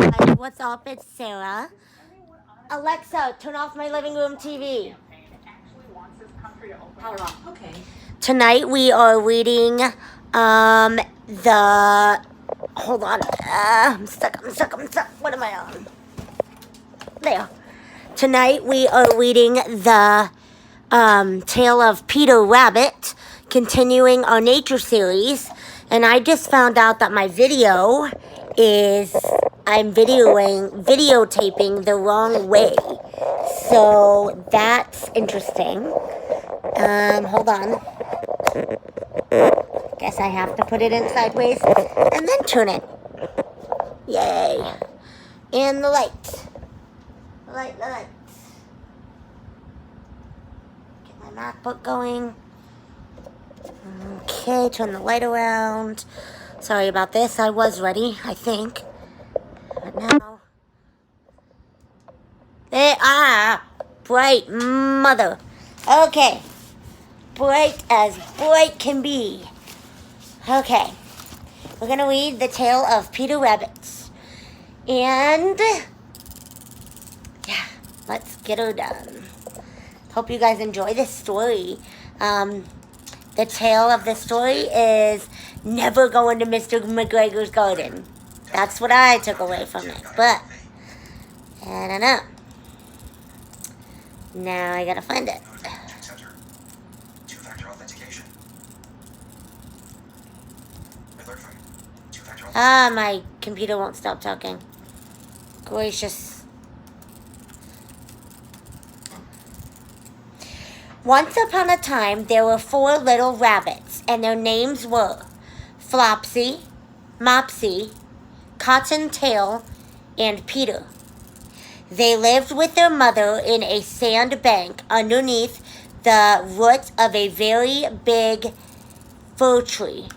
Hi, what's up? It's Sarah. Alexa, turn off my living room TV. Power off. Okay. Tonight we are reading the. Hold on. I'm stuck. What am I on? There. Tonight we are reading the Tale of Peter Rabbit, continuing our nature series. And I just found out that my video is I'm videotaping the wrong way. So that's interesting. Hold on. Guess I have to put it in sideways and then turn it. Yay. And the light. The light. Get my MacBook going. Okay, turn the light around. Sorry about this. I was ready, I think. But now. Bright mother. Okay. Bright as bright can be. Okay. We're going to read the tale of Peter Rabbit. And yeah, let's get her done. Hope you guys enjoy this story. The tale of the story is never go into Mr. McGregor's garden. That's what I took away from it. But I don't know. Now I gotta find it. My computer won't stop talking. Gracious. Once upon a time, there were 4 little rabbits, and their names were Flopsy, Mopsy, Cottontail, and Peter. They lived with their mother in a sand bank underneath the roots of a very big fir tree.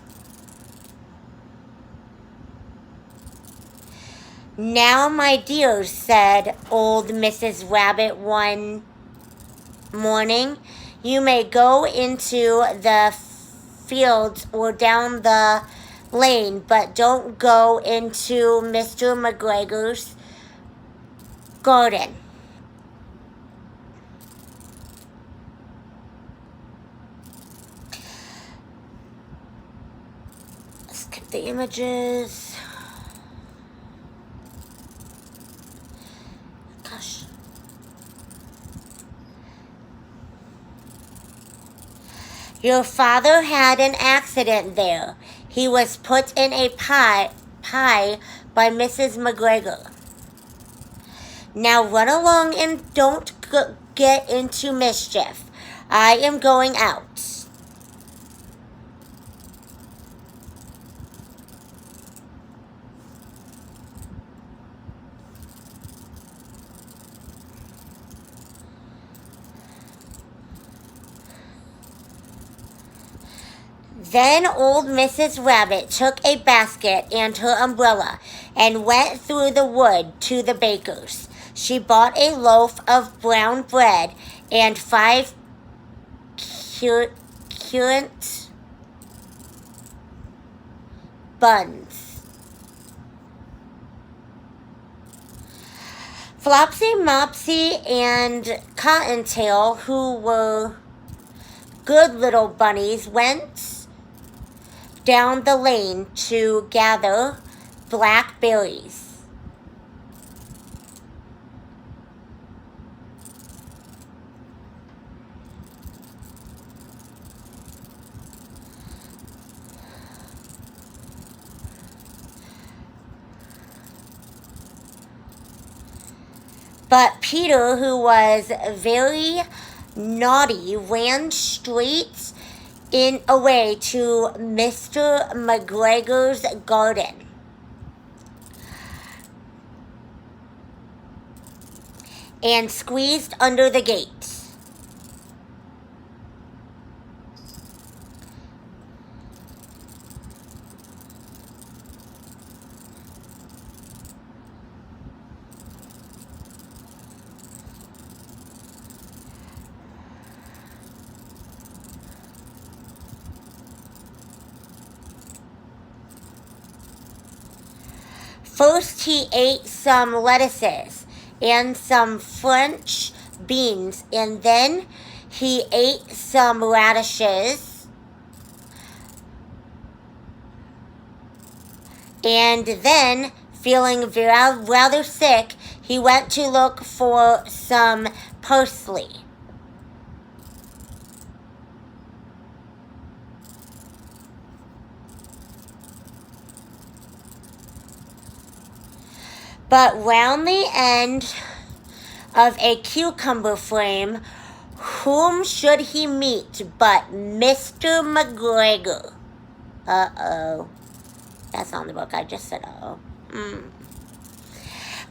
Now, my dears, said old Mrs. Rabbit one morning, you may go into the fields or down the lane, but don't go into Mr. McGregor's garden. Skip the images. Gosh. Your father had an accident there. He was put in a pie by Mrs. McGregor. Now run along and don't get into mischief. I am going out. Then old Mrs. Rabbit took a basket and her umbrella and went through the wood to the baker's. She bought a loaf of brown bread and 5 currant buns. Flopsy, Mopsy, and Cottontail, who were good little bunnies, went down the lane to gather blackberries. But Peter, who was very naughty, ran straight away to Mr. McGregor's garden. And squeezed under the gate. First, he ate some lettuces and some French beans, and then he ate some radishes, and then, feeling rather sick, he went to look for some parsley. But round the end of a cucumber frame, whom should he meet but Mr. McGregor? Uh-oh. That's not the book. I just said uh-oh.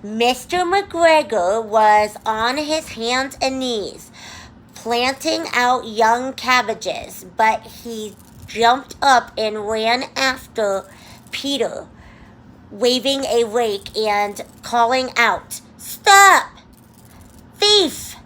Mr. McGregor was on his hands and knees, planting out young cabbages, but he jumped up and ran after Peter, waving a rake and calling out, "Stop! Thief!"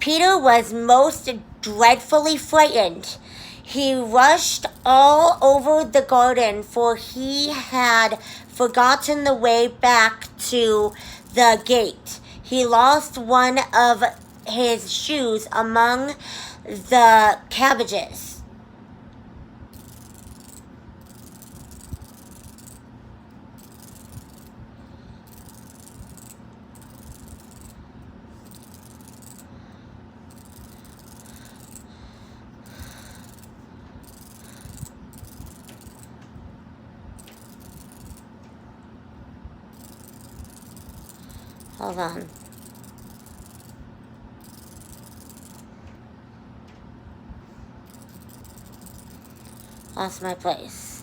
Peter was most dreadfully frightened. He rushed all over the garden, for he had forgotten the way back to the gate. He lost one of his shoes among the cabbages. Hold on. Lost my place.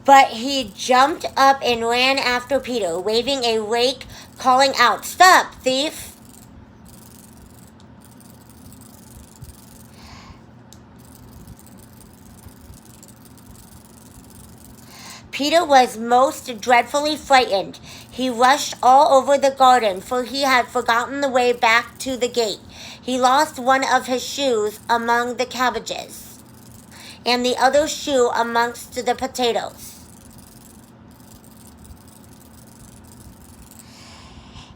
But he jumped up and ran after Peter, waving a rake, calling out, "Stop, thief!" Peter was most dreadfully frightened. He rushed all over the garden, for he had forgotten the way back to the gate. He lost one of his shoes among the cabbages, and the other shoe amongst the potatoes.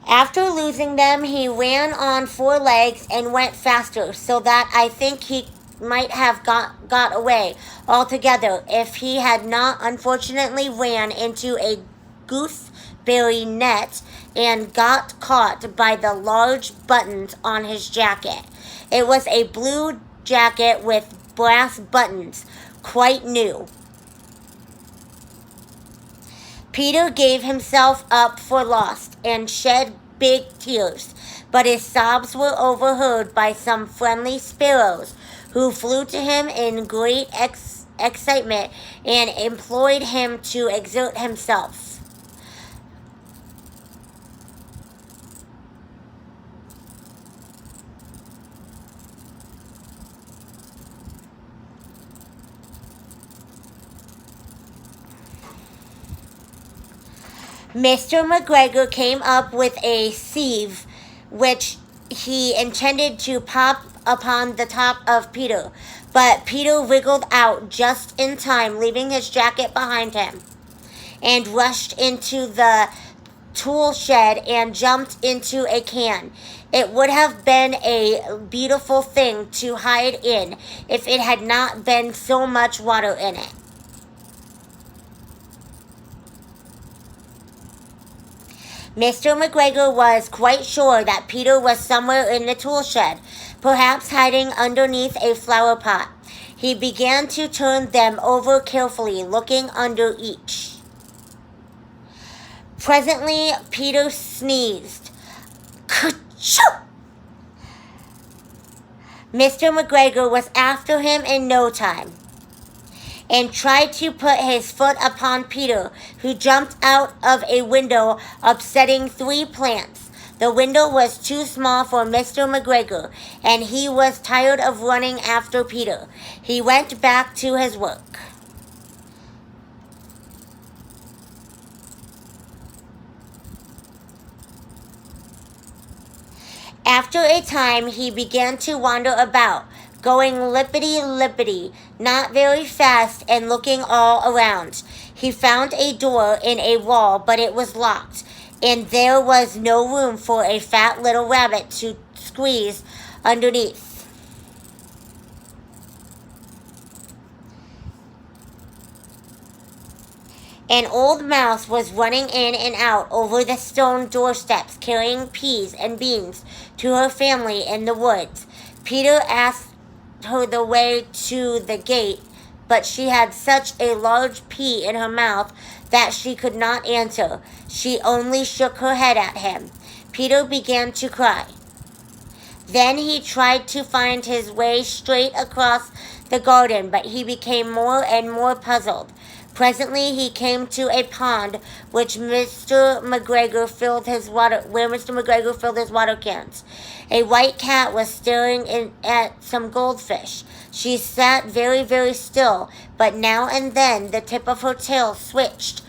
After losing them, he ran on 4 legs and went faster, so that I think he might have got away altogether if he had not unfortunately ran into a gooseberry net and got caught by the large buttons on his jacket. It was a blue jacket with brass buttons, quite new. Peter gave himself up for lost and shed big tears, but his sobs were overheard by some friendly sparrows, who flew to him in great excitement and implored him to exert himself. Mr. McGregor came up with a sieve, which he intended to pop upon the top of Peter, but Peter wriggled out just in time, leaving his jacket behind him, and rushed into the tool shed and jumped into a can. It would have been a beautiful thing to hide in if it had not been so much water in it. Mr. McGregor was quite sure that Peter was somewhere in the tool shed, perhaps hiding underneath a flower pot. He began to turn them over carefully, looking under each. Presently, Peter sneezed. Ka-choo! Mr. McGregor was after him in no time, and tried to put his foot upon Peter, who jumped out of a window, upsetting 3 plants. The window was too small for Mr. McGregor, and he was tired of running after Peter. He went back to his work. After a time, he began to wander about, going lippity-lippity, not very fast, and looking all around. He found a door in a wall, but it was locked, and there was no room for a fat little rabbit to squeeze underneath. An old mouse was running in and out over the stone doorsteps, carrying peas and beans to her family in the woods. Peter asked her the way to the gate, but she had such a large pea in her mouth that she could not answer. She only shook her head at him. Peter began to cry. Then he tried to find his way straight across the garden, but he became more and more puzzled. Presently he came to a pond where Mr. McGregor filled his water cans. A white cat was staring at some goldfish. She sat very, very still, but now and then the tip of her tail switched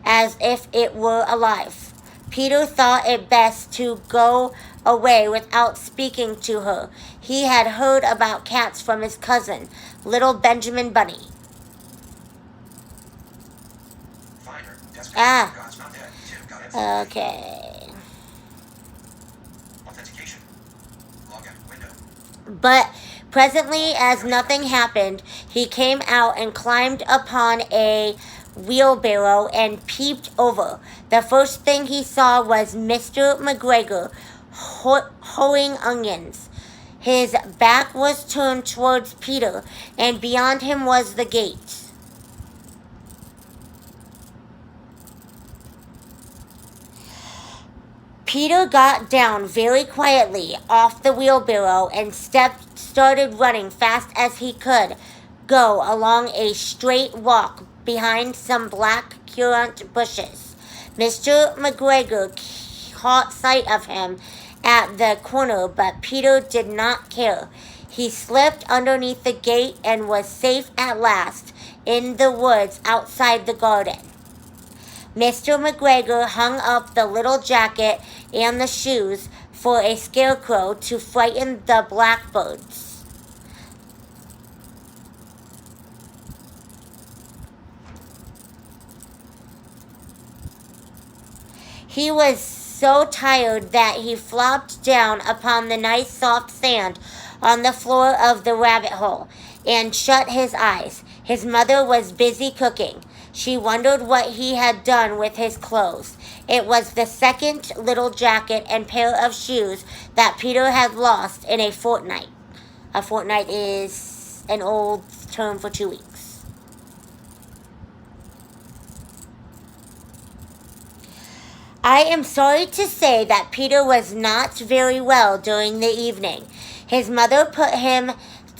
as if it were alive. Peter thought it best to go away without speaking to her. He had heard about cats from his cousin, little Benjamin Bunny. Okay. But presently, as nothing happened, he came out and climbed upon a wheelbarrow and peeped over. The first thing he saw was Mr. McGregor hoeing onions. His back was turned towards Peter, and beyond him was the gate. Peter got down very quietly off the wheelbarrow and started running fast as he could go along a straight walk behind some black currant bushes. Mr. McGregor caught sight of him at the corner, but Peter did not care. He slipped underneath the gate and was safe at last in the woods outside the garden. Mr. McGregor hung up the little jacket and the shoes for a scarecrow to frighten the blackbirds. He was so tired that he flopped down upon the nice soft sand on the floor of the rabbit hole and shut his eyes. His mother was busy cooking. She wondered what he had done with his clothes. It was the second little jacket and pair of shoes that Peter had lost in a fortnight. A fortnight is an old term for 2 weeks. I am sorry to say that Peter was not very well during the evening. His mother put him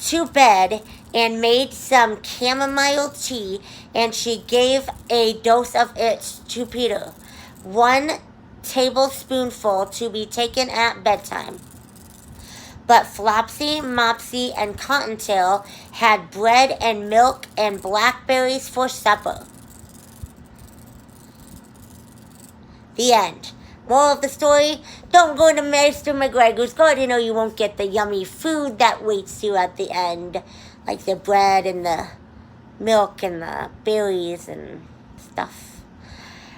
to bed and made some chamomile tea, and she gave a dose of it to Peter, 1 tablespoonful to be taken at bedtime. But Flopsy, Mopsy, and Cottontail had bread and milk and blackberries for supper. The end. Moral of the story, don't go to Mr. McGregor's garden or you won't get the yummy food that waits you at the end. Like the bread and the milk and the berries and stuff.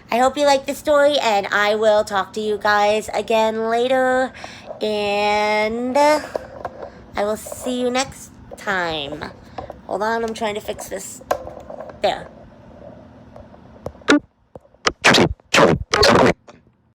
I hope you like the story, and I will talk to you guys again later. And I will see you next time. Hold on, I'm trying to fix this. There.